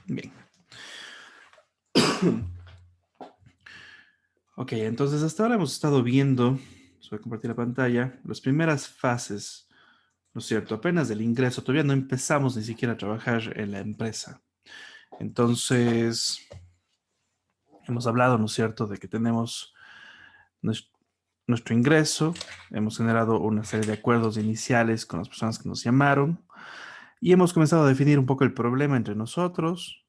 Bien. Ok, entonces hasta ahora hemos estado viendo, voy a compartir la pantalla, las primeras fases, ¿no es cierto? Apenas del ingreso, todavía no empezamos ni siquiera a trabajar en la empresa. Entonces, hemos hablado, ¿no es cierto?, de que tenemos nues- nuestro ingreso, hemos generado una serie de acuerdos iniciales con las personas que nos llamaron y hemos comenzado a definir un poco el problema entre nosotros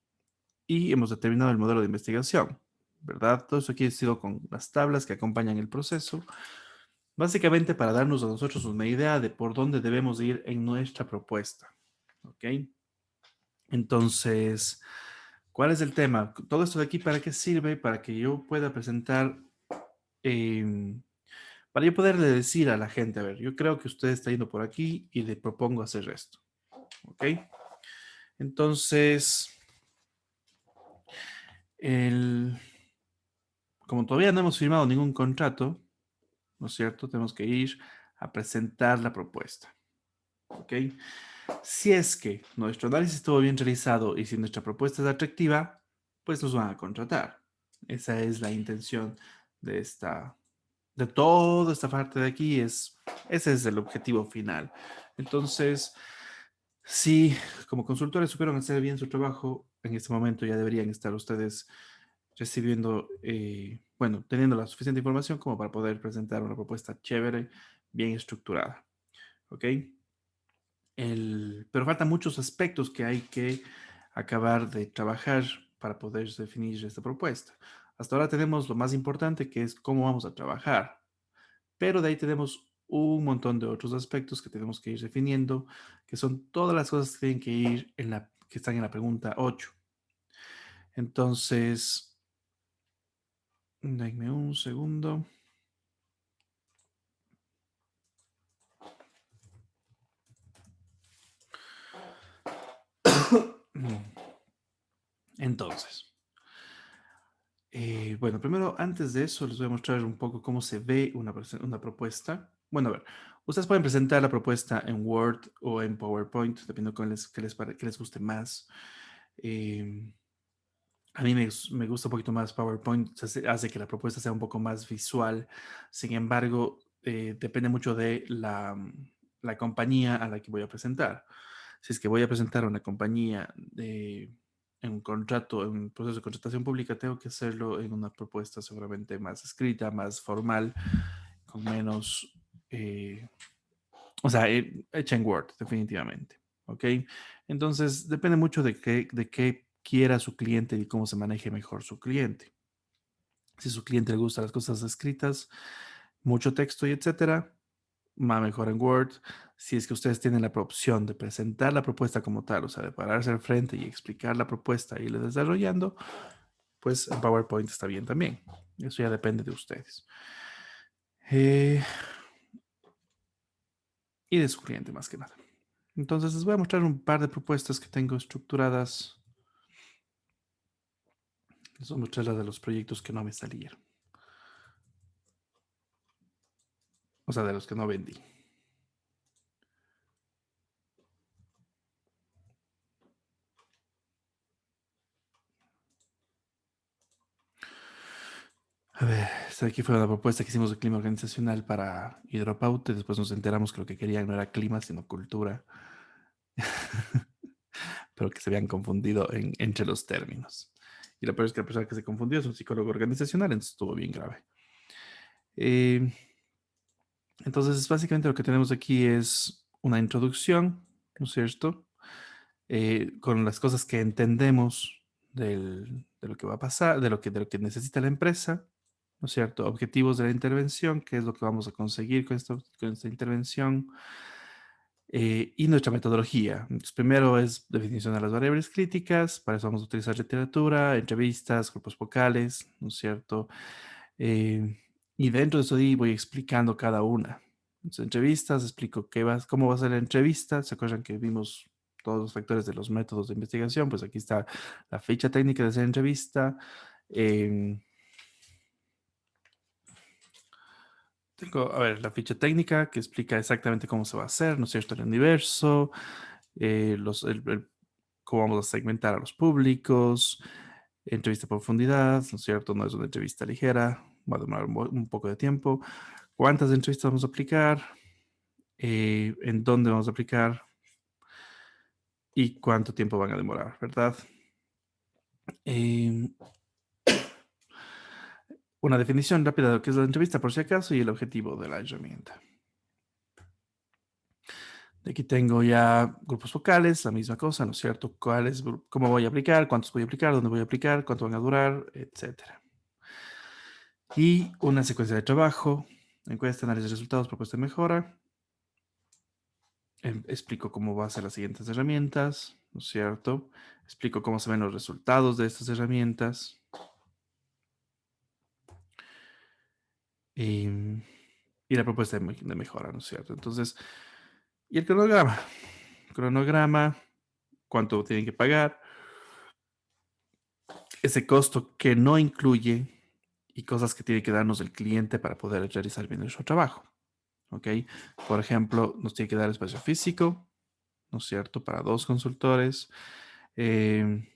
y hemos determinado el modelo de investigación, ¿verdad? Todo eso aquí ha sido con las tablas que acompañan el proceso, básicamente para darnos a nosotros una idea de por dónde debemos ir en nuestra propuesta, ¿ok? Entonces, ¿cuál es el tema? Todo esto de aquí, ¿para qué sirve? Para que yo pueda presentar, em, para yo poderle decir a la gente, a ver, yo creo que usted está yendo por aquí y le propongo hacer esto, ¿ok? Entonces, el, como todavía no hemos firmado ningún contrato, ¿no es cierto? Tenemos que ir a presentar la propuesta, ¿ok? Si es que nuestro análisis estuvo bien realizado y si nuestra propuesta es atractiva, pues nos van a contratar. Esa es la intención de de toda esta parte de aquí, ese es el objetivo final. Entonces, si como consultores supieron hacer bien su trabajo, en este momento ya deberían estar ustedes recibiendo, bueno, teniendo la suficiente información como para poder presentar una propuesta chévere, bien estructurada. ¿Ok? Pero faltan muchos aspectos que hay que acabar de trabajar para poder definir esta propuesta. Hasta ahora tenemos lo más importante, que es cómo vamos a trabajar, pero de ahí tenemos un montón de otros aspectos que tenemos que ir definiendo, que son todas las cosas que tienen que ir que están en la pregunta 8. Entonces, denme un segundo. Entonces, bueno, primero, antes de eso, les voy a mostrar un poco cómo se ve una propuesta. Bueno, a ver, ustedes pueden presentar la propuesta en Word o en PowerPoint, dependiendo qué les guste más. Eh, a mí me gusta un poquito más PowerPoint, hace que la propuesta sea un poco más visual. Sin embargo, depende mucho de la compañía a la que voy a presentar. Si es que voy a presentar a una compañía en un contrato, en un proceso de contratación pública, tengo que hacerlo en una propuesta seguramente más escrita, más formal, con menos, eh, o sea, hecha en Word, definitivamente. ¿Ok? Entonces, depende mucho de qué quiera su cliente y cómo se maneje mejor su cliente. Si a su cliente le gustan las cosas escritas, mucho texto y etcétera, va mejor en Word. Si es que ustedes tienen la opción de presentar la propuesta como tal, o sea, de pararse al frente y explicar la propuesta y irla desarrollando, pues en PowerPoint está bien también. Eso ya depende de ustedes. Eh, y de su cliente más que nada. Entonces les voy a mostrar un par de propuestas que tengo estructuradas. Les voy a mostrar las de los proyectos que no me salieron. O sea, de los que no vendí. A ver, esta aquí fue una propuesta que hicimos de clima organizacional para Hidropaute. Después nos enteramos que lo que querían no era clima, sino cultura. Pero que se habían confundido entre los términos. Y lo peor es que la persona que se confundió es un psicólogo organizacional, entonces estuvo bien grave. Eh, entonces, básicamente lo que tenemos aquí es una introducción, ¿no es cierto? Con las cosas que entendemos de lo que va a pasar, de lo que necesita la empresa, ¿no es cierto? Objetivos de la intervención, qué es lo que vamos a conseguir con esta intervención, y nuestra metodología. Entonces, primero es definición de las variables críticas, para eso vamos a utilizar literatura, entrevistas, grupos vocales, ¿no es cierto? Eh, y dentro de eso ahí voy explicando cada una. Entonces, entrevistas, explico cómo va a ser la entrevista. ¿Se acuerdan que vimos todos los factores de los métodos de investigación? Pues aquí está la ficha técnica de esa entrevista. Em, Tengo, a ver, la ficha técnica que explica exactamente cómo se va a hacer, ¿no es cierto? El universo, los, cómo vamos a segmentar a los públicos, entrevista a profundidad, ¿no es cierto? No es una entrevista ligera, va a demorar un poco de tiempo. ¿Cuántas entrevistas vamos a aplicar? ¿En dónde vamos a aplicar? ¿Y cuánto tiempo van a demorar, verdad? Em, una definición rápida de lo que es la entrevista, por si acaso, y el objetivo de la herramienta. Aquí tengo ya grupos focales, la misma cosa, ¿no es cierto? ¿Cómo voy a aplicar? ¿Cuántos voy a aplicar? ¿Dónde voy a aplicar? ¿Cuánto van a durar? Etcétera. Y una secuencia de trabajo, encuesta, análisis de resultados, propuesta de mejora. Explico cómo va a ser las siguientes herramientas, ¿no es cierto? Explico cómo se ven los resultados de estas herramientas. Y, y la propuesta de mejora, ¿no es cierto? Entonces, y el cronograma. Cronograma, cuánto tienen que pagar, ese costo que no incluye y cosas que tiene que darnos el cliente para poder realizar bien nuestro trabajo. ¿Ok? Por ejemplo, nos tiene que dar espacio físico, ¿no es cierto? Para 2 consultores. Eh,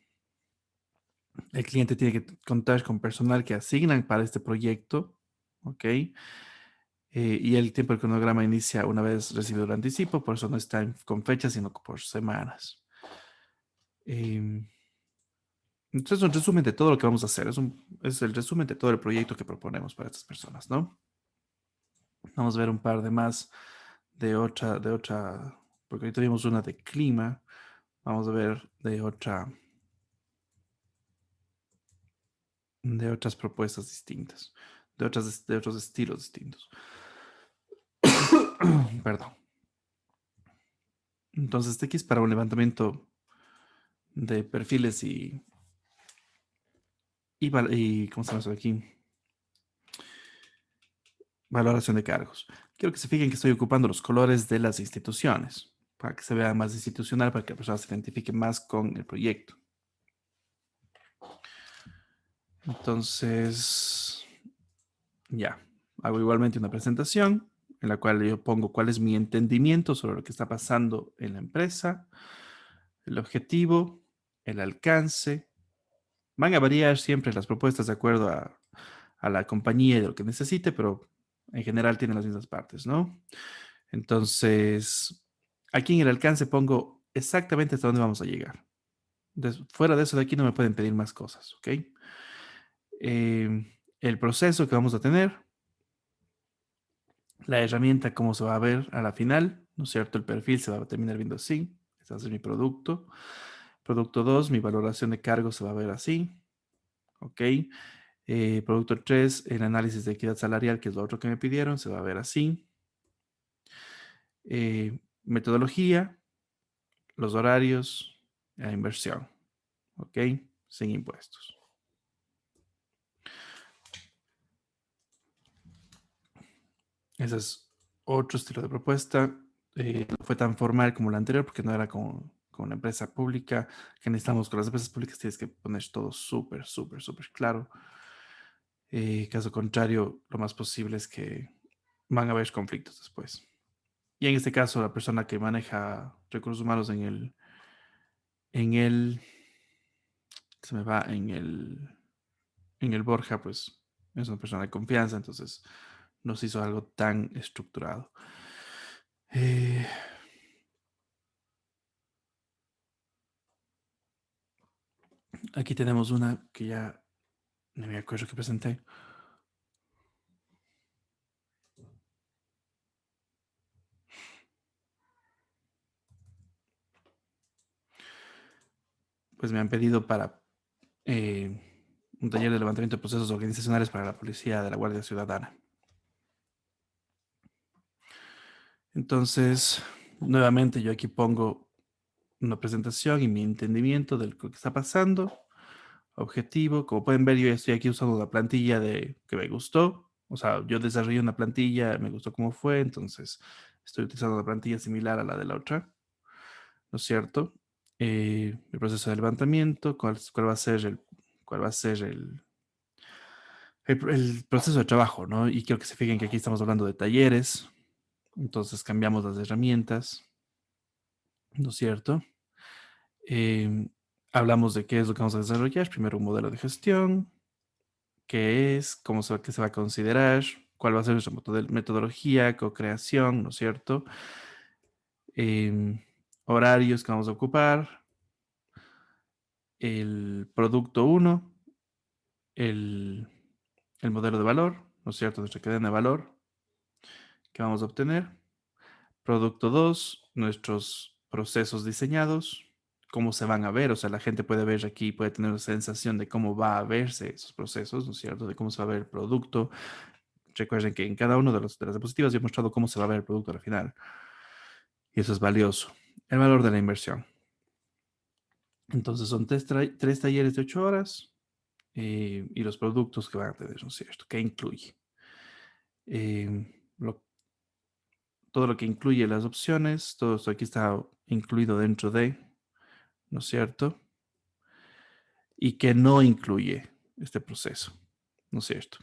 el cliente tiene que contar con personal que asignan para este proyecto. ¿Ok? Y el tiempo del cronograma inicia una vez recibido el anticipo, por eso no está con fechas, sino por semanas. Eh, entonces, un resumen de todo lo que vamos a hacer. Es el resumen de todo el proyecto que proponemos para estas personas, ¿no? Vamos a ver un par de más porque ahorita vimos una de clima. Vamos a ver de otras propuestas distintas, de otros estilos distintos. Perdón. Entonces, este aquí es para un levantamiento de perfiles y ¿cómo se llama eso de aquí? Valoración de cargos. Quiero que se fijen que estoy ocupando los colores de las instituciones para que se vea más institucional, para que la persona se identifique más con el proyecto. Entonces, ya, hago igualmente una presentación en la cual yo pongo cuál es mi entendimiento sobre lo que está pasando en la empresa, el objetivo, el alcance. Van a variar siempre las propuestas de acuerdo a la compañía y de lo que necesite, pero en general tienen las mismas partes, ¿no? Entonces, aquí en el alcance pongo exactamente hasta dónde vamos a llegar. Fuera de eso de aquí no me pueden pedir más cosas, ¿ok? El proceso que vamos a tener, la herramienta, cómo se va a ver a la final, ¿no es cierto? El perfil se va a terminar viendo así. Este va a ser mi producto. Producto 2, mi valoración de cargo se va a ver así, ¿ok? Producto 3, el análisis de equidad salarial, que es lo otro que me pidieron, se va a ver así. Metodología, los horarios, la inversión, ¿ok? Sin impuestos. Ese es otro estilo de propuesta. No fue tan formal como la anterior porque no era con una empresa pública que necesitamos. Con las empresas públicas tienes que poner todo súper, súper, súper claro. Caso contrario, lo más posible es que van a haber conflictos después. Y en este caso, la persona que maneja recursos humanos en el, se me va en el Borja, pues es una persona de confianza, entonces nos hizo algo tan estructurado. Eh, Aquí tenemos una que ya no me acuerdo que presenté. Pues me han pedido para eh, un taller de levantamiento de procesos organizacionales para la policía de la Guardia Ciudadana. Entonces, nuevamente yo aquí pongo una presentación y mi entendimiento de lo que está pasando. Objetivo, como pueden ver, yo ya estoy aquí usando la plantilla que me gustó. O sea, yo desarrollé una plantilla, me gustó cómo fue, entonces estoy utilizando una plantilla similar a la de la otra, ¿no es cierto? El proceso de levantamiento, cuál va a ser el proceso de trabajo, ¿no? Y quiero que se fijen que aquí estamos hablando de talleres, entonces cambiamos las herramientas, ¿no es cierto? Eh, Hablamos de qué es lo que vamos a desarrollar. Primero un modelo de gestión, qué es, qué se va a considerar, cuál va a ser nuestra metodología, co-creación, ¿no es cierto? Horarios que vamos a ocupar, el producto uno, el, el modelo de valor, ¿no es cierto? Nuestra cadena de valor que vamos a obtener. Producto 2, nuestros procesos diseñados, cómo se van a ver, o sea, la gente puede ver aquí, puede tener una sensación de cómo va a verse esos procesos, ¿no es cierto? De cómo se va a ver el producto. Recuerden que en cada uno de las diapositivas yo he mostrado cómo se va a ver el producto al final. Y eso es valioso. El valor de la inversión. Entonces son tres talleres de 8 horas y los productos que van a tener, ¿no es cierto? ¿Qué incluye? Eh, lo- Todo lo que incluye las opciones, todo esto aquí está incluido dentro de, ¿no es cierto? Y que no incluye este proceso, ¿no es cierto?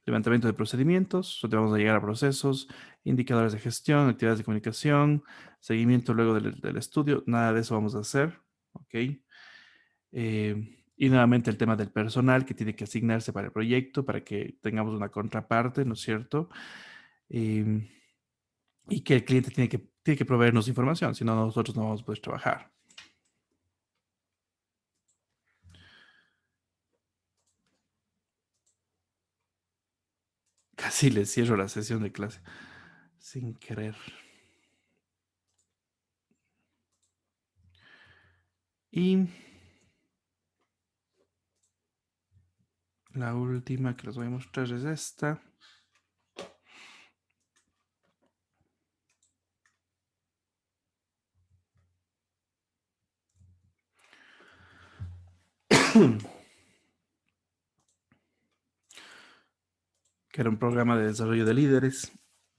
Levantamiento de procedimientos, donde vamos a llegar a procesos, indicadores de gestión, actividades de comunicación, seguimiento luego del estudio, nada de eso vamos a hacer, ¿ok? Y nuevamente el tema del personal que tiene que asignarse para el proyecto, para que tengamos una contraparte, ¿no es cierto? Eh, y que el cliente tiene que proveernos información, si no nosotros no vamos a poder trabajar. Casi le cierro la sesión de clase sin querer. Y la última que les voy a mostrar es esta. Que era un programa de desarrollo de líderes.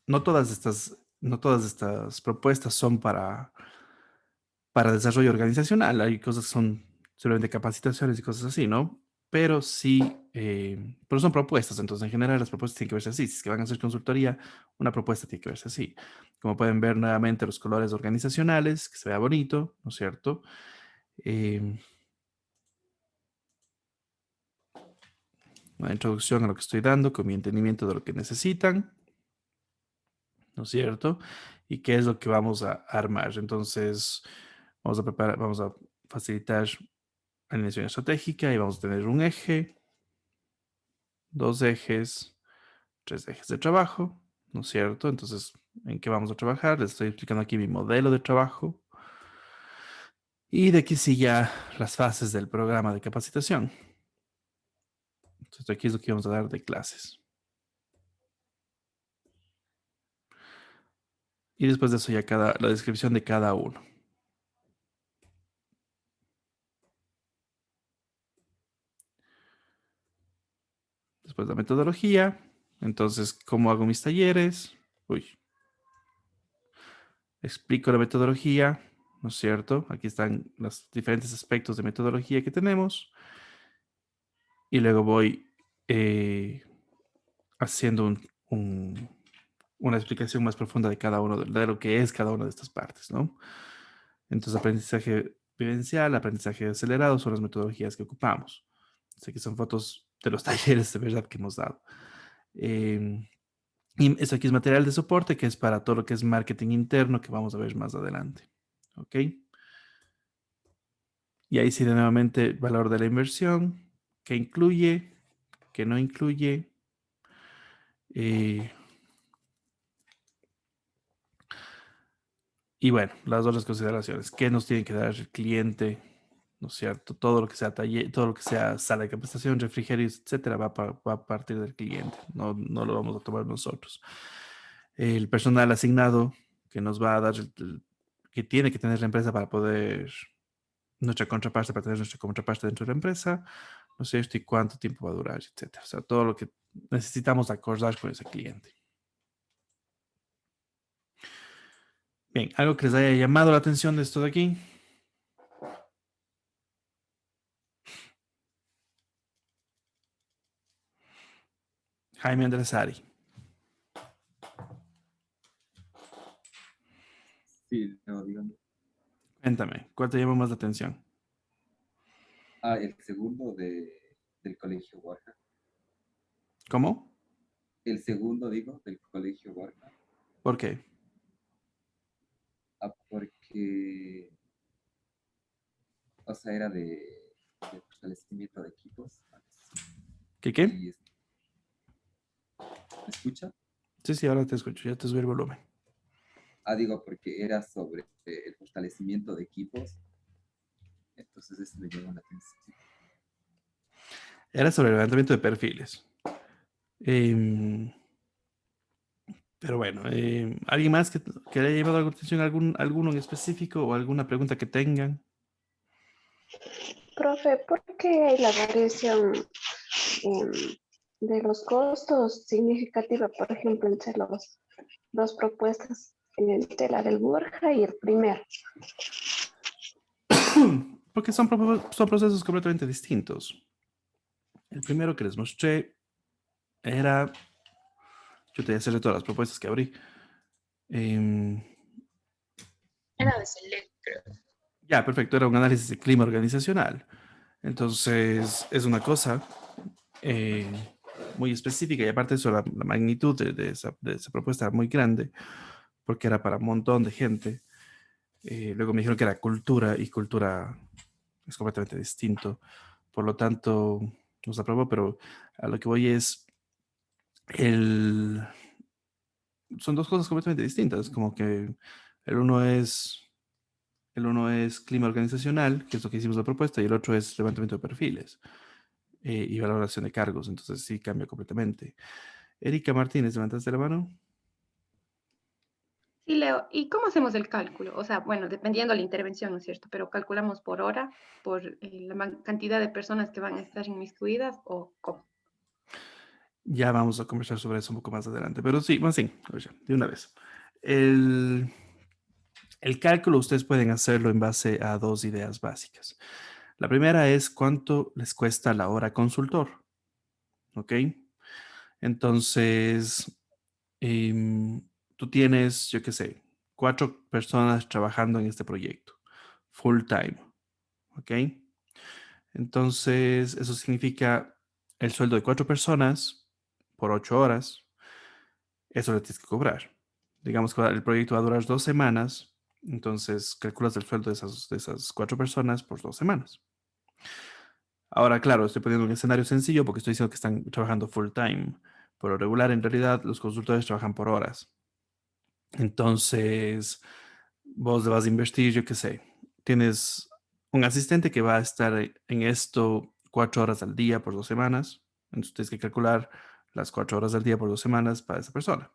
No todas estas propuestas son para desarrollo organizacional. Hay cosas que son simplemente capacitaciones y cosas así, ¿no? Pero sí, pero son propuestas. Entonces, en general, las propuestas tienen que verse así. Si es que van a hacer consultoría, una propuesta tiene que verse así. Como pueden ver nuevamente los colores organizacionales, que se vea bonito, ¿no es cierto? Eh, una introducción a lo que estoy dando, con mi entendimiento de lo que necesitan, ¿no es cierto? Y qué es lo que vamos a armar. Entonces, vamos a facilitar alineación estratégica y vamos a tener un eje, dos ejes, tres ejes de trabajo, ¿no es cierto? Entonces, ¿en qué vamos a trabajar? Les estoy explicando aquí mi modelo de trabajo. Y de aquí sí ya las fases del programa de capacitación. Entonces, aquí es lo que vamos a dar de clases. Y después de eso ya la descripción de cada uno. Después la metodología. Entonces, ¿cómo hago mis talleres? Uy, explico la metodología, ¿no es cierto? Aquí están los diferentes aspectos de metodología que tenemos. Y luego voy haciendo una explicación más profunda de cada uno, de lo que es cada una de estas partes, ¿no? Entonces, aprendizaje vivencial, aprendizaje acelerado son las metodologías que ocupamos. Así que son fotos de los talleres de verdad que hemos dado. Eh, y eso aquí es material de soporte, que es para todo lo que es marketing interno, que vamos a ver más adelante. ¿Ok? Y ahí sí, de nuevamente, valor de la inversión, que incluye, que no incluye. eh, y bueno, las otras consideraciones. ¿Qué nos tiene que dar el cliente? ¿No es cierto? Todo lo que sea taller, todo lo que sea sala de capacitación, refrigerios, etcétera, va a partir del cliente. No lo vamos a tomar nosotros. El personal asignado que nos va a dar, que tiene que tener la empresa para poder, nuestra contraparte, para tener nuestra contraparte dentro de la empresa, no sé esto y cuánto tiempo va a durar, etcétera. O sea, todo lo que necesitamos acordar con ese cliente. Bien, algo que les haya llamado la atención de esto de aquí. Jaime Andresari, Sí, no, digamos. cuéntame, ¿cuál te llama más la atención? El segundo del colegio Warner. ¿Cómo? El segundo, digo, del colegio Warner. ¿Por qué? Porque, o sea, era de fortalecimiento de equipos. ¿Qué qué? Y ¿me escucha? Sí, sí, ahora te escucho, ya te subí el volumen. Digo, porque era sobre el fortalecimiento de equipos. Entonces, eso me llamó la atención. Era sobre el levantamiento de perfiles. Em, pero bueno, ¿alguien más que le haya llevado la atención alguno en específico o alguna pregunta que tengan? Profe, ¿por qué hay la variación em, de los costos significativa, por ejemplo, entre las dos propuestas, entre la del Borja y el primero? Porque son procesos completamente distintos. El primero que les mostré era, yo te voy a hacer todas las propuestas que abrí. Em, Era de Select, creo. ya, perfecto, era un análisis de clima organizacional. Entonces, es una cosa eh, muy específica y aparte de eso, la magnitud de esa propuesta era muy grande porque era para un montón de gente. Luego me dijeron que era cultura y cultura es completamente distinto. Por lo tanto, nos aprobó, pero a lo que voy es, el, son dos cosas completamente distintas, como que el uno es, el uno es clima organizacional, que es lo que hicimos la propuesta, y el otro es levantamiento de perfiles y valoración de cargos, entonces sí cambia completamente. Erika Martínez, ¿levantaste la mano? Sí, Leo. ¿Y cómo hacemos el cálculo? O sea, bueno, dependiendo de la intervención, ¿no es cierto? Pero calculamos por hora, por la cantidad de personas que van a estar inmiscuidas o cómo. Ya vamos a conversar sobre eso un poco más adelante, pero sí, más sí, oye, de una vez. El, el cálculo ustedes pueden hacerlo en base a dos ideas básicas. La primera es cuánto les cuesta la hora consultor, ¿ok? Entonces, em, tú tienes, yo qué sé, 4 personas trabajando en este proyecto, full time, ¿ok? Entonces, eso significa el sueldo de 4 personas por 8 horas, eso le tienes que cobrar. Digamos que el proyecto va a durar 2 semanas, entonces calculas el sueldo de esas 4 personas por 2 semanas. Ahora, claro, estoy poniendo un escenario sencillo porque estoy diciendo que están trabajando full time. Por lo regular, en realidad, los consultores trabajan por horas. Entonces, vos le vas a invertir, yo qué sé, tienes un asistente que va a estar en esto 4 horas al día por 2 semanas. Entonces, tienes que calcular las 4 horas al día por 2 semanas para esa persona.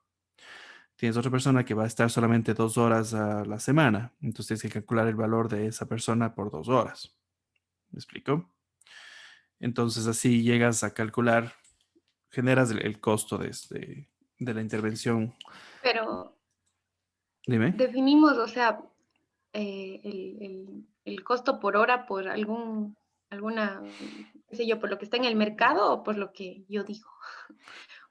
Tienes otra persona que va a estar solamente 2 horas a la semana. Entonces, tienes que calcular el valor de esa persona por 2 horas. ¿Me explico? Entonces, así llegas a calcular, generas el costo de la intervención. Pero Dime. definimos, o sea, el costo por hora por alguna, qué sé yo, por lo que está en el mercado o por lo que yo digo,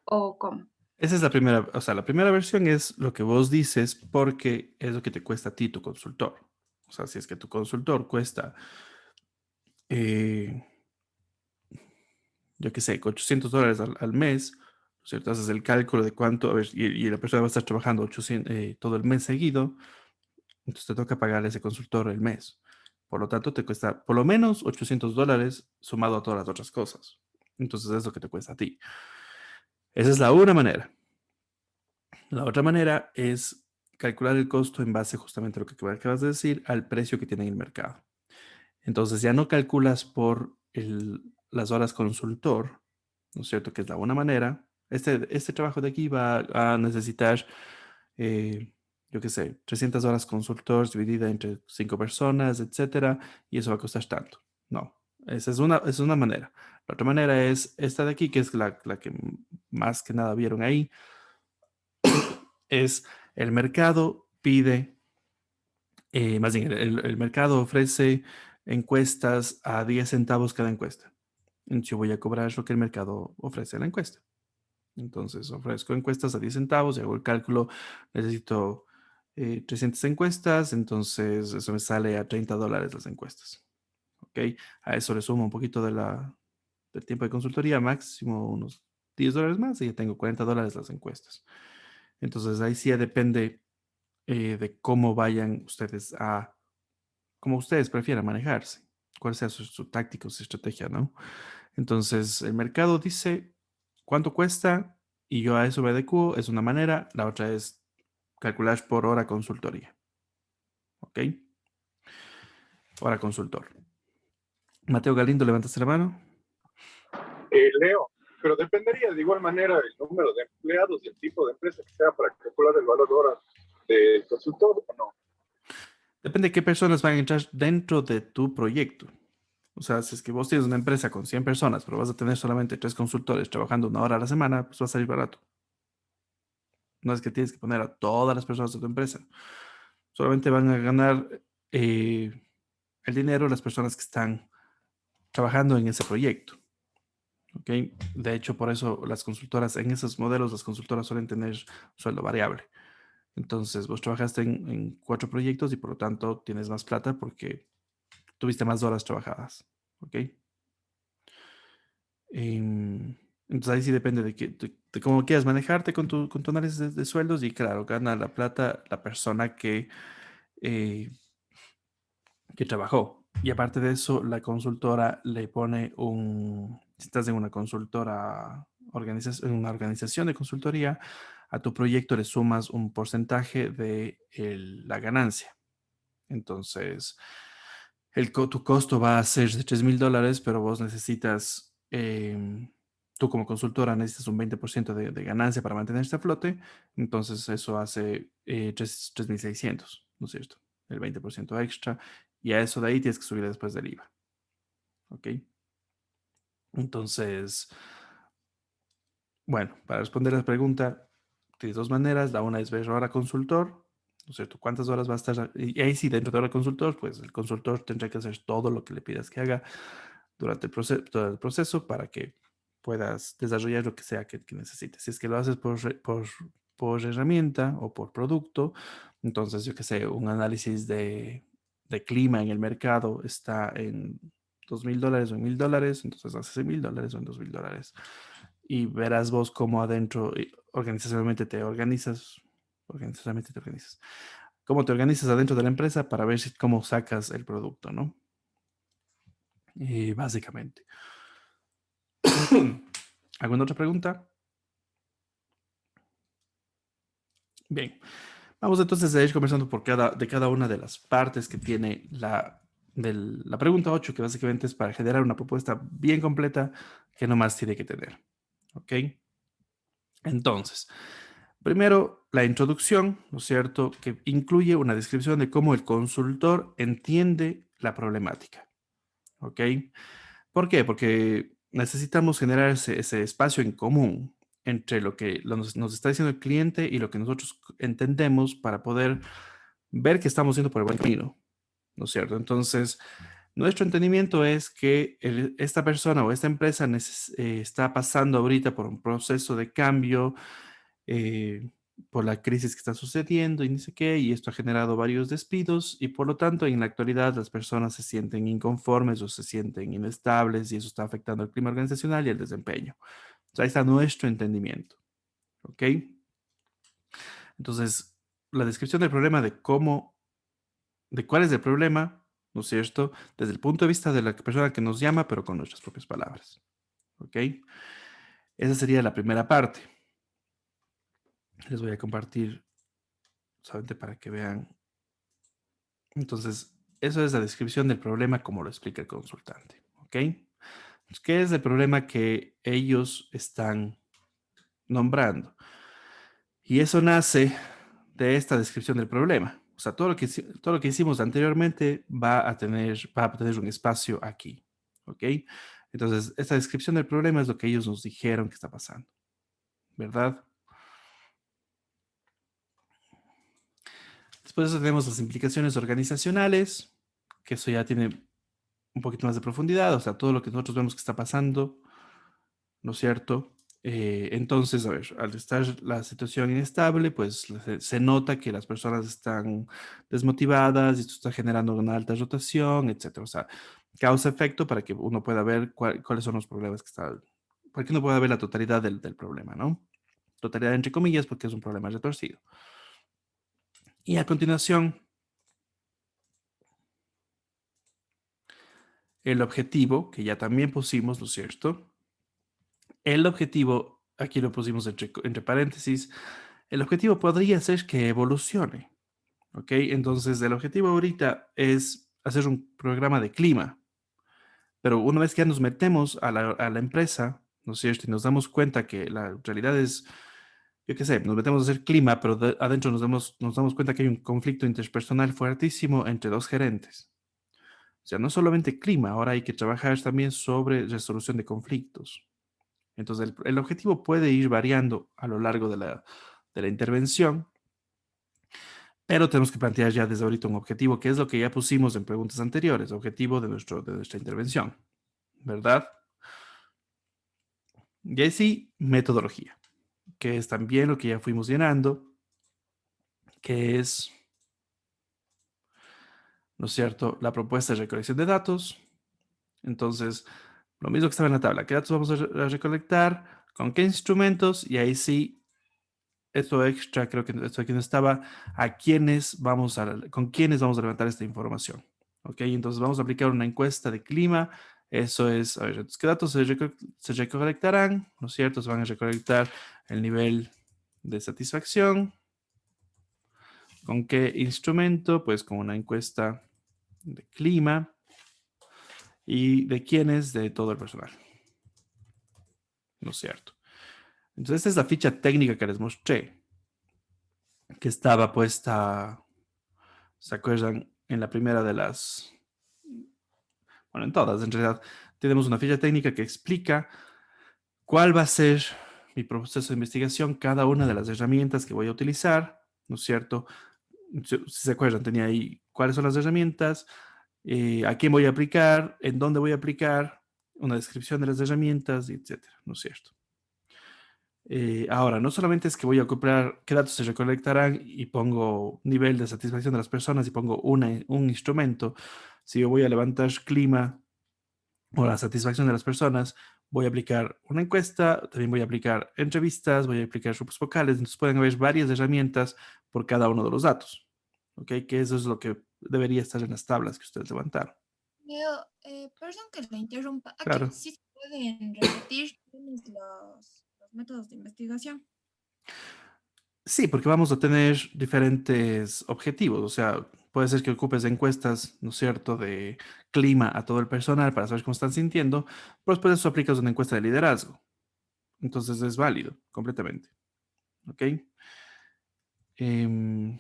o cómo. Esa es la primera, o sea, la primera versión es lo que vos dices porque es lo que te cuesta a ti tu consultor. O sea, si es que tu consultor cuesta, eh, yo qué sé, $800 al mes, ¿no es cierto? Haces el cálculo de cuánto, a ver, y la persona va a estar trabajando 800, todo el mes seguido, entonces te toca pagarle a ese consultor el mes. Por lo tanto, te cuesta por lo menos $800 sumado a todas las otras cosas. Entonces, es lo que te cuesta a ti. Esa es la una manera. La otra manera es calcular el costo en base justamente a lo que acabas de decir, al precio que tiene en el mercado. Entonces ya no calculas por las horas consultor, ¿no es cierto? Que es la buena manera. Este trabajo de aquí va a necesitar, yo qué sé, 300 horas consultor dividida entre 5 personas, etcétera, y eso va a costar tanto. No, esa es una manera. La otra manera es esta de aquí, que es la que más que nada vieron ahí, es el mercado pide, más bien, el mercado ofrece encuestas a 10 centavos cada encuesta. Entonces yo voy a cobrar lo que el mercado ofrece a la encuesta. Entonces ofrezco encuestas a 10 centavos y hago el cálculo, necesito 300 encuestas, entonces eso me sale a $30 las encuestas. ¿ok? A eso le sumo un poquito del tiempo de consultoría, máximo unos $10 más y ya tengo $40 las encuestas. Entonces ahí sí ya depende de cómo vayan ustedes como ustedes prefieran manejarse, cuál sea su táctica o su estrategia, ¿no? Entonces el mercado dice cuánto cuesta y yo a eso me adecuo, es una manera, la otra es calcular por hora consultoría, ¿ok? Hora consultor. Mateo Galindo, levantaste la mano. Leo, pero dependería de igual manera del número de empleados y el tipo de empresa que sea para calcular el valor de hora del consultor o no. Depende de qué personas van a entrar dentro de tu proyecto. O sea, si es que vos tienes una empresa con 100 personas, pero vas a tener solamente 3 consultores trabajando 1 hora a la semana, pues va a salir barato. No es que tienes que poner a todas las personas de tu empresa. Solamente van a ganar el dinero las personas que están trabajando en ese proyecto. ¿Ok? De hecho, por eso las consultoras, en esos modelos, las consultoras suelen tener sueldo variable. Entonces, vos trabajaste en 4 proyectos y por lo tanto tienes más plata porque tuviste más horas trabajadas. ¿Ok? Entonces ahí sí depende de cómo quieras manejarte con tu análisis de sueldos y claro, gana la plata la persona eh, que trabajó. Y aparte de eso, la consultora le pone si estás en una consultora, en una organización de consultoría, a tu proyecto le sumas un porcentaje de la ganancia. Entonces, tu costo va a ser de $3,000, pero vos necesitas, tú como consultora necesitas un 20% de ganancia para mantenerse a flote. Entonces, eso hace 3,600, ¿no es cierto? El 20% extra. Y a eso de ahí tienes que subir después del IVA. ¿Ok? Entonces, bueno, para responder a la pregunta, tienes dos maneras. La una es ver hora consultor, ¿no es cierto? ¿Cuántas horas va a estar? Y ahí sí, dentro de hora consultor, pues el consultor tendrá que hacer todo lo que le pidas que haga durante todo el proceso para que puedas desarrollar lo que sea que necesites. Si es que lo haces por herramienta o por producto, entonces yo que sé, un análisis de clima en el mercado está en $2,000 o en $1,000, entonces haces en $1,000 o en $2,000 y verás vos cómo adentro organizacionalmente te organizas, cómo te organizas adentro de la empresa para ver cómo sacas el producto, ¿no? Y básicamente. ¿Alguna otra pregunta? Bien, vamos entonces a ir conversando de cada una de las partes que tiene la pregunta 8, que básicamente es para generar una propuesta bien completa que no más tiene que tener. ¿Ok? Entonces, primero, la introducción, ¿no es cierto?, que incluye una descripción de cómo el consultor entiende la problemática. ¿Ok? ¿Por qué? Porque necesitamos generar ese espacio en común entre lo que nos está diciendo el cliente y lo que nosotros entendemos para poder ver que estamos yendo por el buen camino, ¿no es cierto? Entonces, nuestro entendimiento es que esta persona o esta empresa está pasando ahorita por un proceso de cambio, eh, por la crisis que está sucediendo y no sé qué, y esto ha generado varios despidos y por lo tanto en la actualidad las personas se sienten inconformes o se sienten inestables y eso está afectando el clima organizacional y el desempeño. Entonces, ahí está nuestro entendimiento, ¿ok? Entonces, la descripción del problema de cuál es el problema, ¿no es cierto? Desde el punto de vista de la persona que nos llama, pero con nuestras propias palabras, ¿ok? Esa sería la primera parte. Les voy a compartir solamente para que vean. Entonces, eso es la descripción del problema como lo explica el consultante, ¿ok? Entonces, ¿qué es el problema que ellos están nombrando? Y eso nace de esta descripción del problema. O sea, todo lo que hicimos anteriormente va a tener un espacio aquí, ¿ok? Entonces, esta descripción del problema es lo que ellos nos dijeron que está pasando, ¿verdad? Después de eso tenemos las implicaciones organizacionales, que eso ya tiene un poquito más de profundidad, o sea, todo lo que nosotros vemos que está pasando, ¿no es cierto? Entonces, a ver, al estar la situación inestable, pues se nota que las personas están desmotivadas y esto está generando una alta rotación, etcétera. O sea, causa efecto para que uno pueda ver cuáles son los problemas que está, para que uno pueda ver la totalidad del problema, ¿no? Totalidad entre comillas, porque es un problema retorcido. Y a continuación, el objetivo, que ya también pusimos, ¿no es cierto? El objetivo, aquí lo pusimos entre paréntesis, el objetivo podría ser que evolucione, ¿ok? Entonces, el objetivo ahorita es hacer un programa de clima, pero una vez que ya nos metemos a la empresa, ¿no es cierto? Y nos damos cuenta que la realidad es, yo qué sé, nos metemos a hacer clima, pero adentro nos damos cuenta que hay un conflicto interpersonal fuertísimo entre dos gerentes. O sea, no solamente clima, ahora hay que trabajar también sobre resolución de conflictos. Entonces, el objetivo puede ir variando a lo largo de la intervención, pero tenemos que plantear ya desde ahorita un objetivo, que es lo que ya pusimos en preguntas anteriores, objetivo de nuestra intervención, ¿verdad? Y ahí sí, metodología, que es también lo que ya fuimos llenando, que es, ¿no es cierto?, la propuesta de recolección de datos. Entonces, lo mismo que estaba en la tabla, ¿qué datos vamos a recolectar? ¿Con qué instrumentos? Y ahí sí, esto extra, creo que esto aquí no estaba, con quiénes vamos a levantar esta información. ¿Ok? Entonces vamos a aplicar una encuesta de clima. Eso es, a ver, entonces, ¿qué datos se recolectarán? ¿No es cierto? Se van a recolectar el nivel de satisfacción. ¿Con qué instrumento? Pues con una encuesta de clima. ¿Y de quiénes? De todo el personal. ¿No es cierto? Entonces esta es la ficha técnica que les mostré, que estaba puesta, ¿se acuerdan? En la primera de las, bueno, en todas, en realidad, tenemos una ficha técnica que explica cuál va a ser mi proceso de investigación, cada una de las herramientas que voy a utilizar, ¿no es cierto? Si se acuerdan, tenía ahí cuáles son las herramientas, a quién voy a aplicar, en dónde voy a aplicar, una descripción de las herramientas, etcétera, ¿no es cierto? Ahora, no solamente es que voy a ocupar qué datos se recolectarán y pongo nivel de satisfacción de las personas y pongo un instrumento, si yo voy a levantar clima o la satisfacción de las personas, voy a aplicar una encuesta, también voy a aplicar entrevistas, voy a aplicar grupos vocales, entonces pueden haber varias herramientas por cada uno de los datos, ¿ok? Que eso es lo que debería estar en las tablas que ustedes levantaron. Leo, perdón que la interrumpa. Aquí Claro. sí se pueden repetir los métodos de investigación. Sí, porque vamos a tener diferentes objetivos. O sea, puede ser que ocupes encuestas, ¿no es cierto?, de clima a todo el personal para saber cómo están sintiendo, pero después de eso aplicas una encuesta de liderazgo. Entonces es válido completamente. ¿Ok? Em,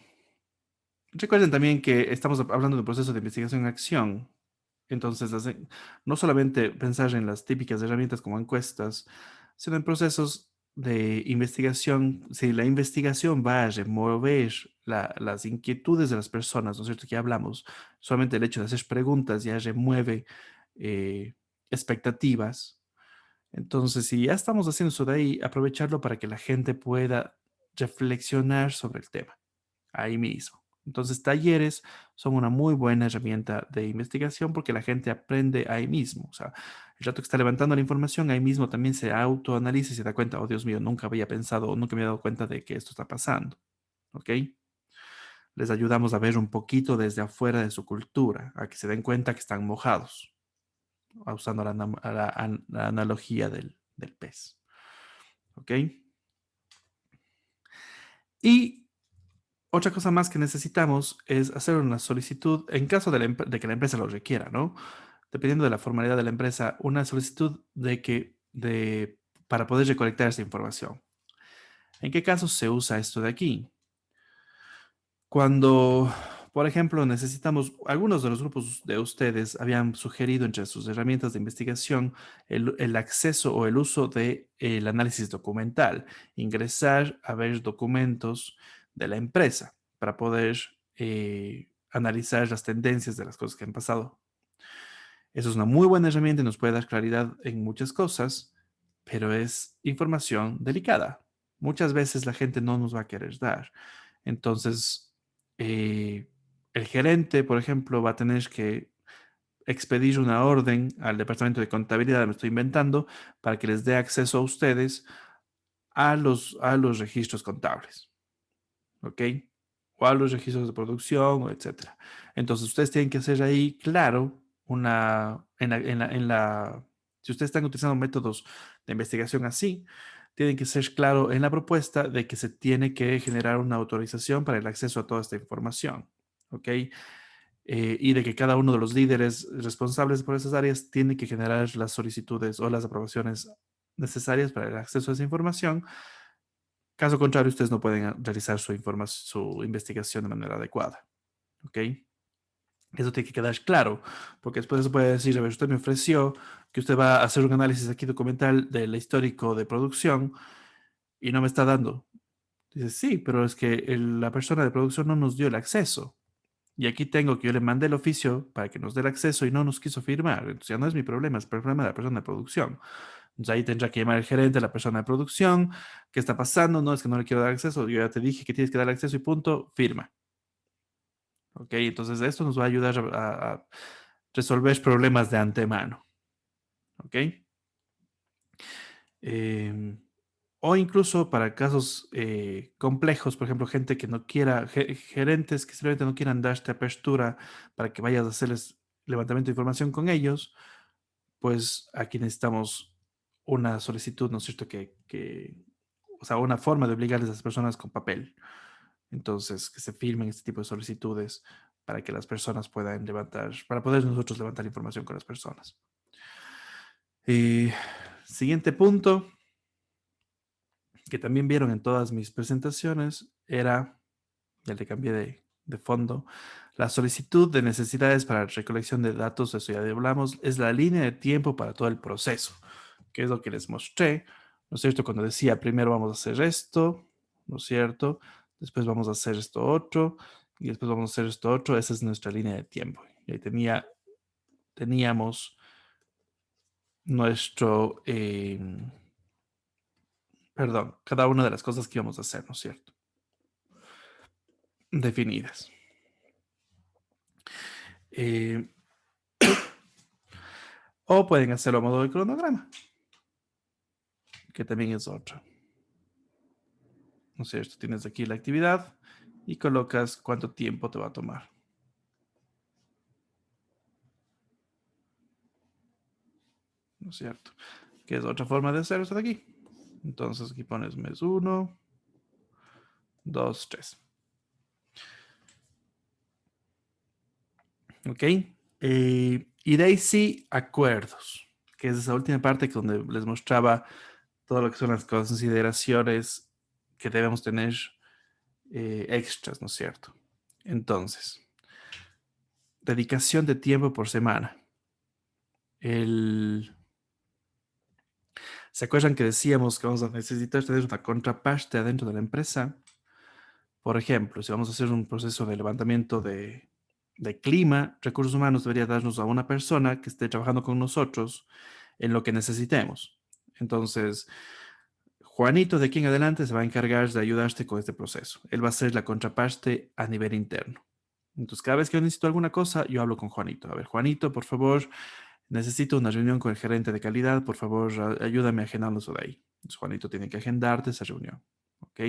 Recuerden también que estamos hablando de un proceso de investigación en acción. Entonces, no solamente pensar en las típicas herramientas como encuestas, sino en procesos de investigación. Si la investigación va a remover las inquietudes de las personas, ¿no es cierto? Que hablamos, solamente el hecho de hacer preguntas ya remueve eh, expectativas. Entonces, si ya estamos haciendo eso de ahí, aprovecharlo para que la gente pueda reflexionar sobre el tema ahí mismo. Entonces, talleres son una muy buena herramienta de investigación porque la gente aprende ahí mismo. O sea, el rato que está levantando la información, ahí mismo también se autoanaliza y se da cuenta, oh Dios mío, nunca había pensado, nunca me había dado cuenta de que esto está pasando. ¿Ok? Les ayudamos a ver un poquito desde afuera de su cultura, a que se den cuenta que están mojados, usando la analogía del pez. ¿Ok? Y otra cosa más que necesitamos es hacer una solicitud en caso de que la empresa lo requiera, ¿no? Dependiendo de la formalidad de la empresa, una solicitud para poder recolectar esa información. ¿En qué casos se usa esto de aquí? Cuando, por ejemplo, algunos de los grupos de ustedes habían sugerido entre sus herramientas de investigación el acceso o el uso del análisis documental, ingresar a ver documentos de la empresa para poder analizar las tendencias de las cosas que han pasado. Eso es una muy buena herramienta y nos puede dar claridad en muchas cosas, pero es información delicada. Muchas veces la gente no nos va a querer dar. Entonces, el gerente, por ejemplo, va a tener que expedir una orden al departamento de contabilidad, me estoy inventando, para que les dé acceso a ustedes a los registros contables, ¿ok? O a los registros de producción, etcétera. Entonces, ustedes tienen que hacer ahí, claro, si ustedes están utilizando métodos de investigación así, tienen que ser claro en la propuesta de que se tiene que generar una autorización para el acceso a toda esta información, ¿ok? Y de que cada uno de los líderes responsables por esas áreas tiene que generar las solicitudes o las aprobaciones necesarias para el acceso a esa información. Caso contrario, ustedes no pueden realizar su investigación de manera adecuada. ¿Ok? Eso tiene que quedar claro, porque después se puede decir, a ver, usted me ofreció que usted va a hacer un análisis aquí documental del histórico de producción y no me está dando. Dice, sí, pero es que la persona de producción no nos dio el acceso. Y aquí tengo que yo le mandé el oficio para que nos dé el acceso y no nos quiso firmar. Entonces ya no es mi problema, es el problema de la persona de producción. Entonces ahí tendrá que llamar el gerente, la persona de producción. ¿Qué está pasando? No, es que no le quiero dar acceso. Yo ya te dije que tienes que dar acceso y punto, firma. ¿Ok? Entonces esto nos va a ayudar a resolver problemas de antemano. ¿Ok? Em, o incluso para casos complejos, por ejemplo, gente que no quiera, gerentes que simplemente no quieran darte apertura para que vayas a hacerles levantamiento de información con ellos, pues aquí necesitamos una solicitud, ¿no es cierto? O sea, una forma de obligarles a las personas con papel. Entonces, que se firmen este tipo de solicitudes para que las personas puedan levantar, para poder nosotros levantar información con las personas. Siguiente punto, que también vieron en todas mis presentaciones, era, ya le cambié de fondo, la solicitud de necesidades para recolección de datos, eso ya hablamos, es la línea de tiempo para todo el proceso, que es lo que les mostré, ¿no es cierto? Cuando decía, primero vamos a hacer esto, ¿no es cierto? Después vamos a hacer esto otro, y después vamos a hacer esto otro, esa es nuestra línea de tiempo. Y ahí teníamos nuestro, perdón, cada una de las cosas que íbamos a hacer, ¿no es cierto? Definidas. Eh, o pueden hacerlo a modo de cronograma, que también es otro. ¿No es cierto? Tienes aquí la actividad y colocas cuánto tiempo te va a tomar. ¿No es cierto? Que es otra forma de hacer esto de aquí. Entonces aquí pones mes 1, 2, 3. ¿Ok? Y de ahí sí, acuerdos, que es esa última parte donde les mostraba todo lo que son las consideraciones que debemos tener extras, ¿no es cierto? Entonces, dedicación de tiempo por semana. ¿Se acuerdan que decíamos que vamos a necesitar tener una contraparte adentro de la empresa? Por ejemplo, si vamos a hacer un proceso de levantamiento de clima, recursos humanos debería darnos a una persona que esté trabajando con nosotros en lo que necesitemos. Entonces, Juanito de aquí en adelante se va a encargar de ayudarte con este proceso. Él va a ser la contraparte a nivel interno. Entonces, cada vez que yo necesito alguna cosa, yo hablo con Juanito. A ver, Juanito, por favor, necesito una reunión con el gerente de calidad. Por favor, ayúdame a agendarlo eso de ahí. Entonces, Juanito tiene que agendarte esa reunión. ¿Ok?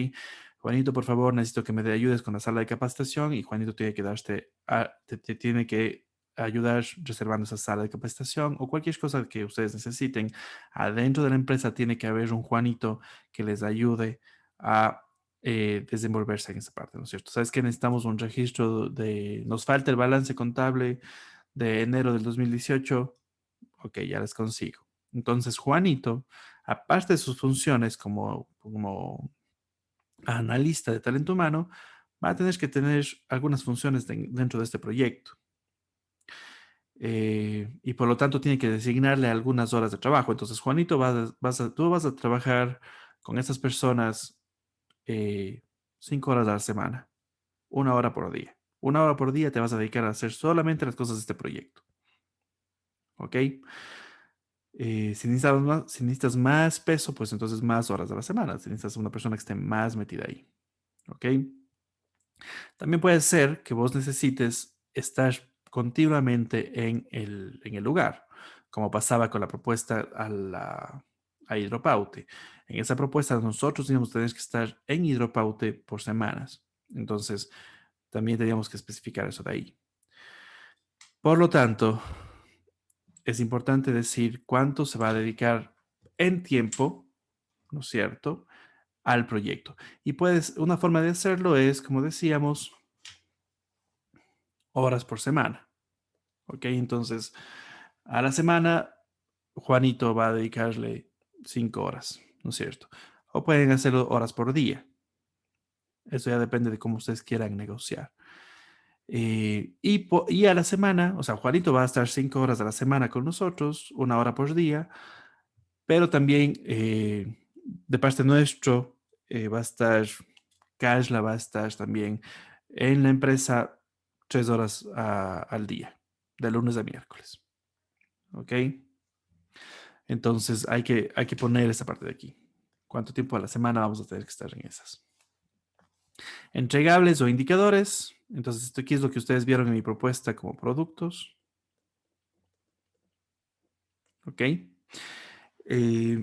Juanito, por favor, necesito que me ayudes con la sala de capacitación y Juanito tiene que te tiene que ayudar reservando esa sala de capacitación o cualquier cosa que ustedes necesiten. Adentro de la empresa tiene que haber un Juanito que les ayude a desenvolverse en esa parte, ¿no es cierto? ¿Sabes que necesitamos un registro nos falta el balance contable de enero del 2018? Ok, ya les consigo. Entonces, Juanito, aparte de sus funciones como analista de talento humano, va a tener que tener algunas funciones dentro de este proyecto. Y por lo tanto tiene que designarle algunas horas de trabajo. Entonces, Juanito, tú vas a trabajar con estas personas 5 horas a la semana, 1 hora por día. 1 hora por día te vas a dedicar a hacer solamente las cosas de este proyecto. ¿Ok? Si necesitas más peso, pues entonces más horas a la semana. Si necesitas una persona que esté más metida ahí. ¿Ok? También puede ser que vos necesites estar continuamente en el lugar, como pasaba con la propuesta a Hidropaute. En esa propuesta nosotros teníamos que estar en Hidropaute por semanas. Entonces, también teníamos que especificar eso de ahí. Por lo tanto, es importante decir cuánto se va a dedicar en tiempo, ¿no es cierto?, al proyecto. Y una forma de hacerlo es, como decíamos, horas por semana. ¿Ok? Entonces, a la semana, Juanito va a dedicarle 5 horas, ¿no es cierto? O pueden hacerlo horas por día. Eso ya depende de cómo ustedes quieran negociar. Y a la semana, o sea, Juanito va a estar 5 horas a la semana con nosotros, 1 hora por día, pero también de parte nuestro va a estar, Kashla va a estar también en la empresa 3 horas al día, de lunes a miércoles. ¿Ok? Entonces hay que poner esa parte de aquí. ¿Cuánto tiempo a la semana vamos a tener que estar en esas? Entregables o indicadores. Entonces, esto aquí es lo que ustedes vieron en mi propuesta como productos. ¿Ok?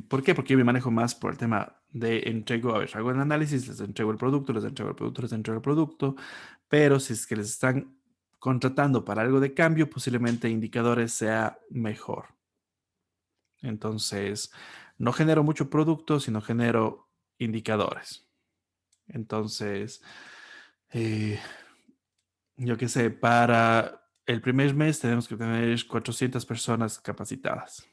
¿Por qué? Porque yo me manejo más por el tema de entrego. A ver, hago el análisis, les entrego el producto, les entrego el producto, les entrego el producto. Pero si es que les están contratando para algo de cambio, posiblemente indicadores sea mejor. Entonces, no genero mucho producto, sino genero indicadores. Entonces, yo qué sé, para el primer mes tenemos que tener 400 personas capacitadas.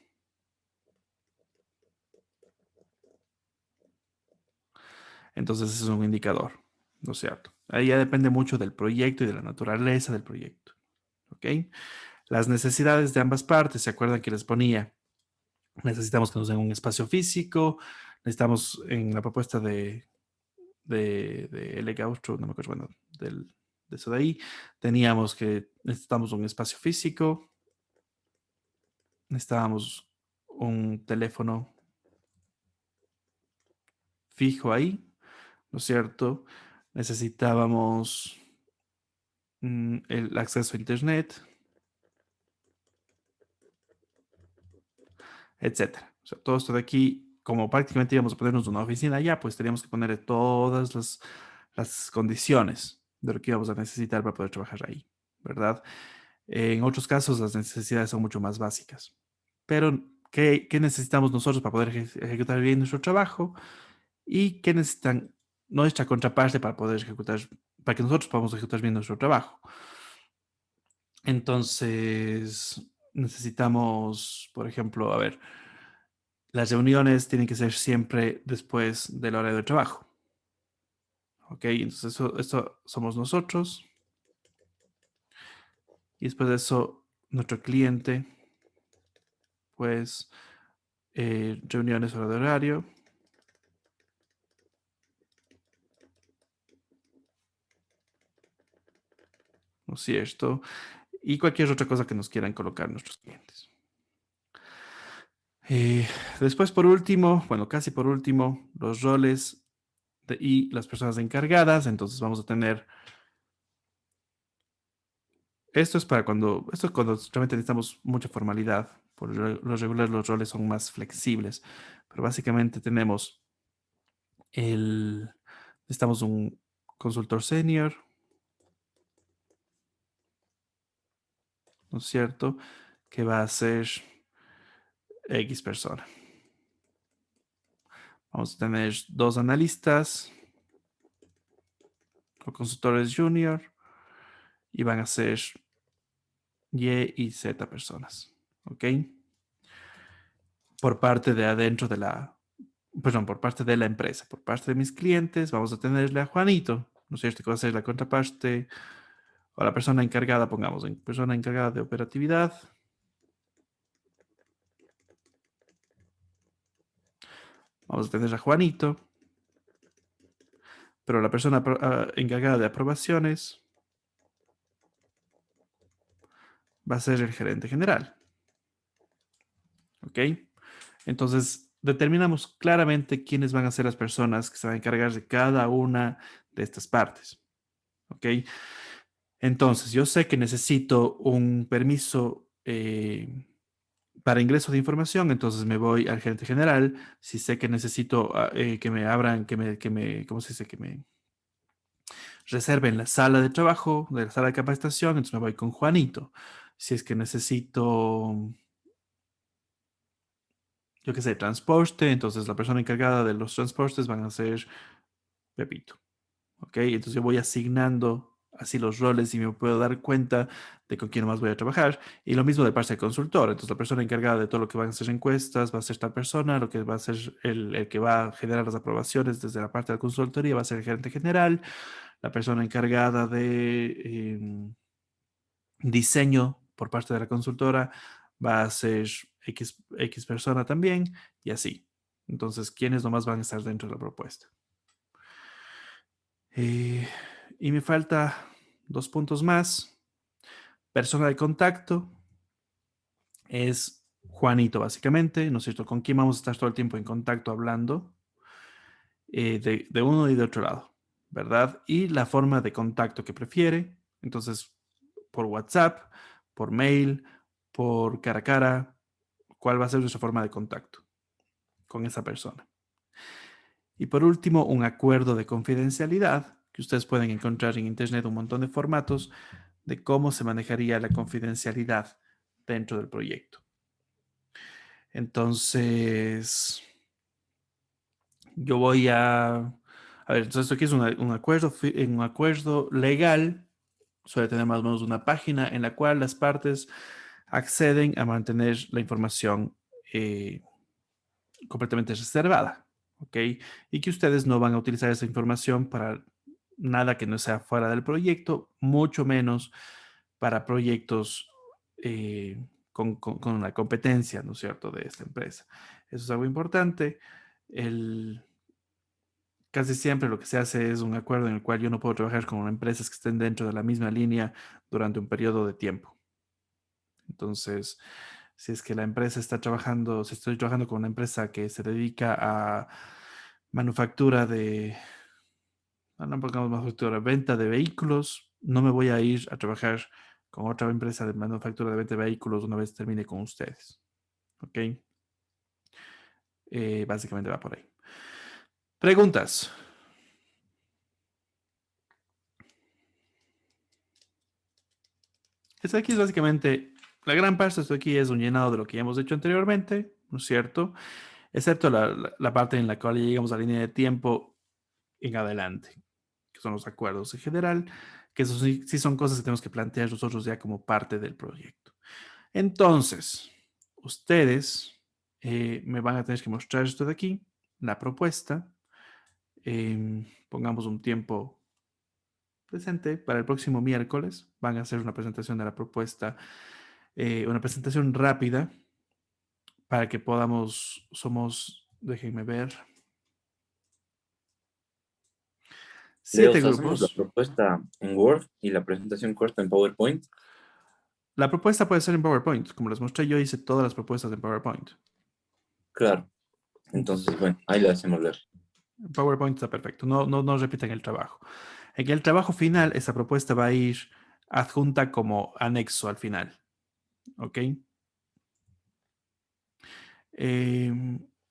Entonces, ese es un indicador, ¿no es cierto? Ahí ya depende mucho del proyecto y de la naturaleza del proyecto. ¿Ok? Las necesidades de ambas partes, ¿se acuerdan que les ponía? Necesitamos que nos den un espacio físico, necesitamos en la propuesta de L. Gaucho, no me acuerdo, bueno, de eso de ahí, teníamos que necesitamos un espacio físico, necesitábamos un teléfono fijo ahí, ¿no es cierto? Necesitábamos el acceso a Internet, etcétera. O sea, todo esto de aquí, como prácticamente íbamos a ponernos una oficina allá, pues teníamos que poner todas las condiciones de lo que íbamos a necesitar para poder trabajar ahí, ¿verdad? En otros casos las necesidades son mucho más básicas. Pero, ¿qué necesitamos nosotros para poder ejecutar bien nuestro trabajo? ¿Y qué necesitan nuestra contraparte para poder ejecutar, para que nosotros podamos ejecutar bien nuestro trabajo? Entonces, necesitamos, por ejemplo, a ver, las reuniones tienen que ser siempre después de la hora de trabajo. ¿Ok? Entonces, esto somos nosotros. Y después de eso, nuestro cliente, pues, reuniones fuera de horario. ¿No es cierto? Y cualquier otra cosa que nos quieran colocar nuestros clientes. Después, por último, bueno, casi por último, los roles y las personas encargadas. Entonces vamos a tener, esto es cuando realmente necesitamos mucha formalidad. Por lo regular los roles son más flexibles, pero básicamente necesitamos un consultor senior, ¿no es cierto? Que va a ser X persona. Vamos a tener 2 analistas o consultores junior y van a ser Y y Z personas. ¿Ok? Por parte de adentro perdón, por parte de la empresa, por parte de mis clientes, vamos a tenerle a Juanito, ¿no es cierto? Que va a ser la contraparte o la persona encargada, pongamos, en persona encargada de operatividad. Vamos a tener a Juanito, pero la persona encargada de aprobaciones va a ser el gerente general. ¿Ok? Entonces, determinamos claramente quiénes van a ser las personas que se van a encargar de cada una de estas partes. ¿Ok? Entonces, yo sé que necesito un permiso para ingreso de información, entonces me voy al gerente general. Si sé que necesito que me abran, ¿cómo se dice? Que me reserven la sala de trabajo, de la sala de capacitación, entonces me voy con Juanito. Si es que necesito, yo qué sé, transporte, entonces la persona encargada de los transportes van a ser Pepito. ¿Ok? Entonces yo voy asignando así los roles y me puedo dar cuenta de con quién más voy a trabajar. Y lo mismo de parte del consultor. Entonces la persona encargada de todo lo que van a ser encuestas va a ser esta persona, lo que va a ser el que va a generar las aprobaciones desde la parte de la consultoría va a ser el gerente general, la persona encargada de diseño por parte de la consultora va a ser X persona también y así. Entonces, ¿quiénes nomás van a estar dentro de la propuesta? Eh, y me falta 2 puntos más. Persona de contacto es Juanito, básicamente, ¿no es cierto? Con quién vamos a estar todo el tiempo en contacto hablando de uno y de otro lado, ¿verdad? Y la forma de contacto que prefiere. Entonces, por WhatsApp, por mail, por cara a cara, ¿cuál va a ser nuestra forma de contacto con esa persona? Y por último, un acuerdo de confidencialidad que ustedes pueden encontrar en Internet un montón de formatos de cómo se manejaría la confidencialidad dentro del proyecto. Entonces, yo voy a ver, entonces esto aquí es un acuerdo legal, suele tener más o menos una página en la cual las partes acceden a mantener la información completamente reservada, ¿ok? Y que ustedes no van a utilizar esa información para nada que no sea fuera del proyecto, mucho menos para proyectos con la competencia, ¿no es cierto?, de esta empresa. Eso es algo importante. Casi siempre lo que se hace es un acuerdo en el cual yo no puedo trabajar con empresas que estén dentro de la misma línea durante un periodo de tiempo. Entonces, si es que la empresa está trabajando, si estoy trabajando con una empresa que se dedica a manufactura no pongamos manufactura, venta de vehículos, no me voy a ir a trabajar con otra empresa de manufactura de venta de vehículos una vez termine con ustedes. ¿Ok? Básicamente va por ahí. Preguntas. Esto aquí es básicamente, la gran parte de esto aquí es un llenado de lo que ya hemos hecho anteriormente, ¿no es cierto? Excepto la parte en la cual ya llegamos a la línea de tiempo en adelante, que son los acuerdos en general, que eso sí son cosas que tenemos que plantear nosotros ya como parte del proyecto. Entonces, ustedes me van a tener que mostrar esto de aquí, la propuesta. Pongamos un tiempo presente para el próximo miércoles. Van a hacer una presentación de la propuesta, una presentación rápida para que déjenme ver, Leo, 7 hacemos la grupos. propuesta en Word y la presentación corta en PowerPoint. La propuesta puede ser en PowerPoint. Como les mostré, yo hice todas las propuestas en PowerPoint. Claro. Entonces, bueno, ahí la hacemos ver. PowerPoint está perfecto. No repiten el trabajo. En el trabajo final, esa propuesta va a ir adjunta como anexo al final. ¿Ok?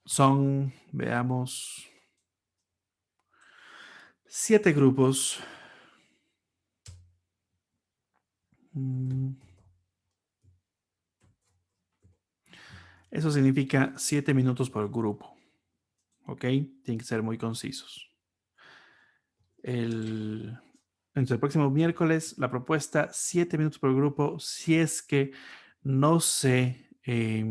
Son, veamos, 7 grupos. Eso significa 7 minutos por grupo. ¿Ok? Tienen que ser muy concisos. Entonces, el próximo miércoles, la propuesta, 7 minutos por grupo. Si es que no se, si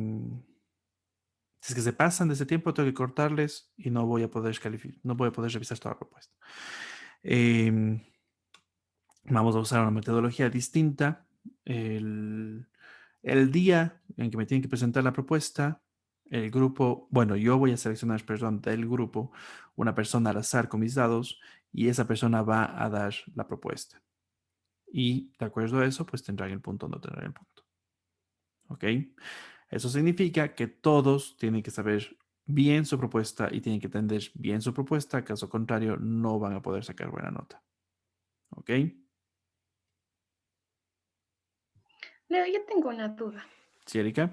es que se pasan de ese tiempo, tengo que cortarles y no voy a poder no voy a poder revisar toda la propuesta. Vamos a usar una metodología distinta. El día en que me tienen que presentar la propuesta, el grupo, bueno, yo voy a seleccionar, perdón, del grupo una persona al azar con mis dados y esa persona va a dar la propuesta. Y de acuerdo a eso, pues tendrán el punto o no tendrán el punto. ¿Ok? Eso significa que todos tienen que saber bien su propuesta y tienen que entender bien su propuesta. Caso contrario, no van a poder sacar buena nota. ¿Ok? Leo, yo tengo una duda. ¿Sí, Erika?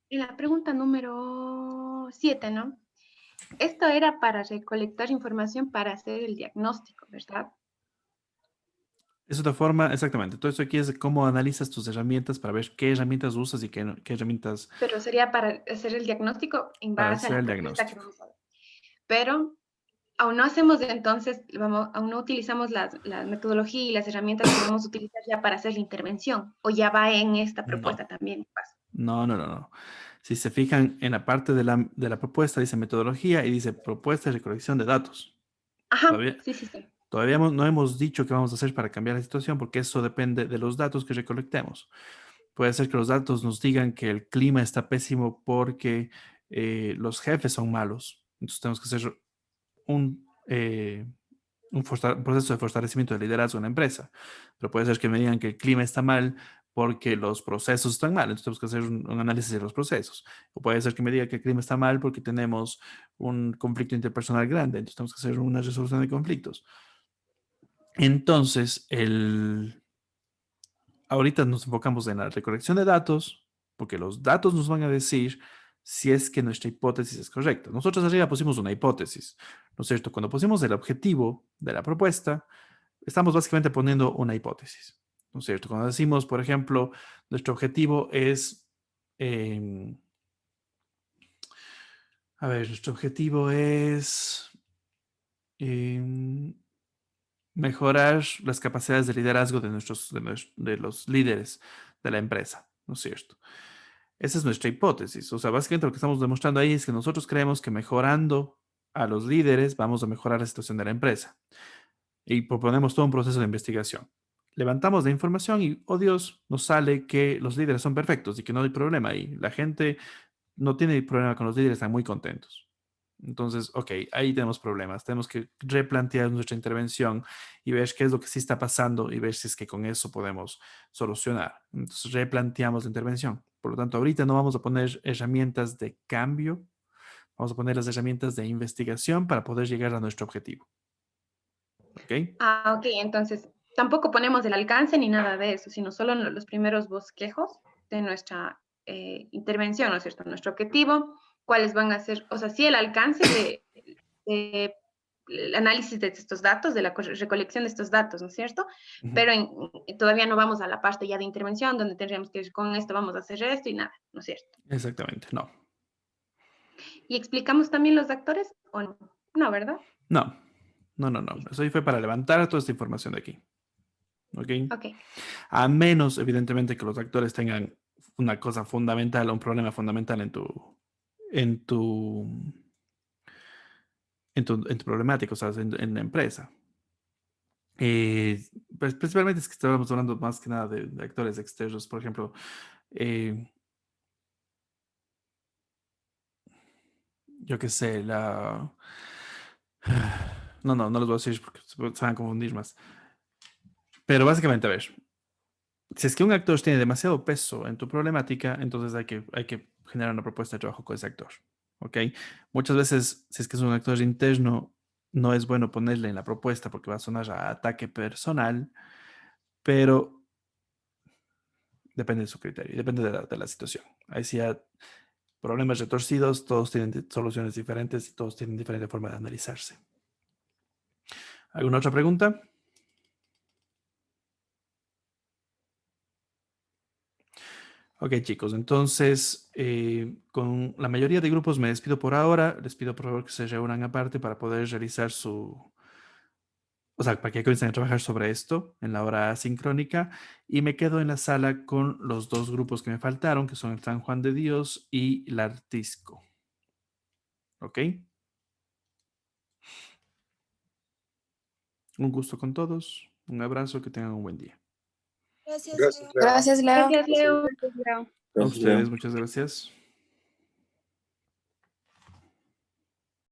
En la pregunta número 7, ¿no? Esto era para recolectar información para hacer el diagnóstico, ¿verdad? Es otra forma, exactamente. Todo esto aquí es de cómo analizas tus herramientas para ver qué herramientas usas y qué herramientas Pero sería para hacer el diagnóstico en para base a hacer la el propuesta que diagnóstico. vamos a ver. Pero aún no hacemos entonces, aún no utilizamos la metodología y las herramientas que vamos a utilizar ya para hacer la intervención, o ya va en esta propuesta No, también. no. Si se fijan en la parte de la propuesta, dice metodología y dice propuesta de recolección de datos. Ajá, Todavía, sí, sí, sí. todavía no hemos dicho qué vamos a hacer para cambiar la situación porque eso depende de los datos que recolectemos. Puede ser que los datos nos digan que el clima está pésimo porque los jefes son malos. Entonces tenemos que hacer un proceso de fortalecimiento del liderazgo en la empresa. Pero puede ser que me digan que el clima está mal porque los procesos están mal. Entonces tenemos que hacer un análisis de los procesos. O puede ser que me diga que el clima está mal porque tenemos un conflicto interpersonal grande. Entonces tenemos que hacer una resolución de conflictos. Entonces, ahorita nos enfocamos en la recolección de datos, porque los datos nos van a decir si es que nuestra hipótesis es correcta. Nosotros arriba pusimos una hipótesis, ¿no es cierto? Cuando pusimos el objetivo de la propuesta, estamos básicamente poniendo una hipótesis, ¿no es cierto? Cuando decimos, por ejemplo, nuestro objetivo es, em, a ver, nuestro objetivo es em, mejorar las capacidades de liderazgo de los líderes de la empresa, ¿no es cierto? Esa es nuestra hipótesis. O sea, básicamente lo que estamos demostrando ahí es que nosotros creemos que mejorando a los líderes vamos a mejorar la situación de la empresa. Y proponemos todo un proceso de investigación. Levantamos la información y, oh Dios, nos sale que los líderes son perfectos y que no hay problema ahí. La gente no tiene problema con los líderes, están muy contentos. Entonces, ok, ahí tenemos problemas. Tenemos que replantear nuestra intervención y ver qué es lo que sí está pasando y ver si es que con eso podemos solucionar. Entonces, replanteamos la intervención. Por lo tanto, ahorita no vamos a poner herramientas de cambio, vamos a poner las herramientas de investigación para poder llegar a nuestro objetivo. ¿Ok? Ah, ok, entonces tampoco ponemos el alcance ni nada de eso, sino solo los primeros bosquejos de nuestra intervención, ¿no es cierto? Nuestro objetivo, cuáles van a ser, o sea, sí el alcance de el análisis de estos datos, de la recolección de estos datos, ¿no es cierto? Pero todavía no vamos a la parte ya de intervención, donde tendríamos que ir con esto, vamos a hacer esto y nada, ¿no es cierto? Exactamente, no. ¿Y explicamos también los actores o no? No, ¿verdad? No. Eso ahí fue para levantar toda esta información de aquí. ¿Ok? Ok. A menos, evidentemente, que los actores tengan una cosa fundamental, un problema fundamental en tu, en tu problemática, o sea, en la empresa. Pues principalmente es que estábamos hablando más que nada de actores externos, por ejemplo, eh, yo qué sé, no los voy a decir porque se van a confundir más. Pero básicamente, a ver, si es que un actor tiene demasiado peso en tu problemática, entonces hay que generar una propuesta de trabajo con ese actor. ¿Ok? Muchas veces, si es que es un actor interno, no es bueno ponerle en la propuesta porque va a sonar a ataque personal, pero depende de su criterio, depende de la situación. Ahí sí hay problemas retorcidos, todos tienen soluciones diferentes y todos tienen diferente forma de analizarse. ¿Alguna otra pregunta? Ok, chicos, entonces con la mayoría de grupos me despido por ahora. Les pido por favor que se reúnan aparte para poder realizar o sea, para que comiencen a trabajar sobre esto en la hora sincrónica. Y me quedo en la sala con los dos grupos que me faltaron, que son el San Juan de Dios y el Artisco. ¿Ok? Un gusto con todos. Un abrazo, que tengan un buen día. Gracias, Gracias, Leo. Leo. Gracias, Leo. Gracias, Leo. A ustedes, muchas gracias.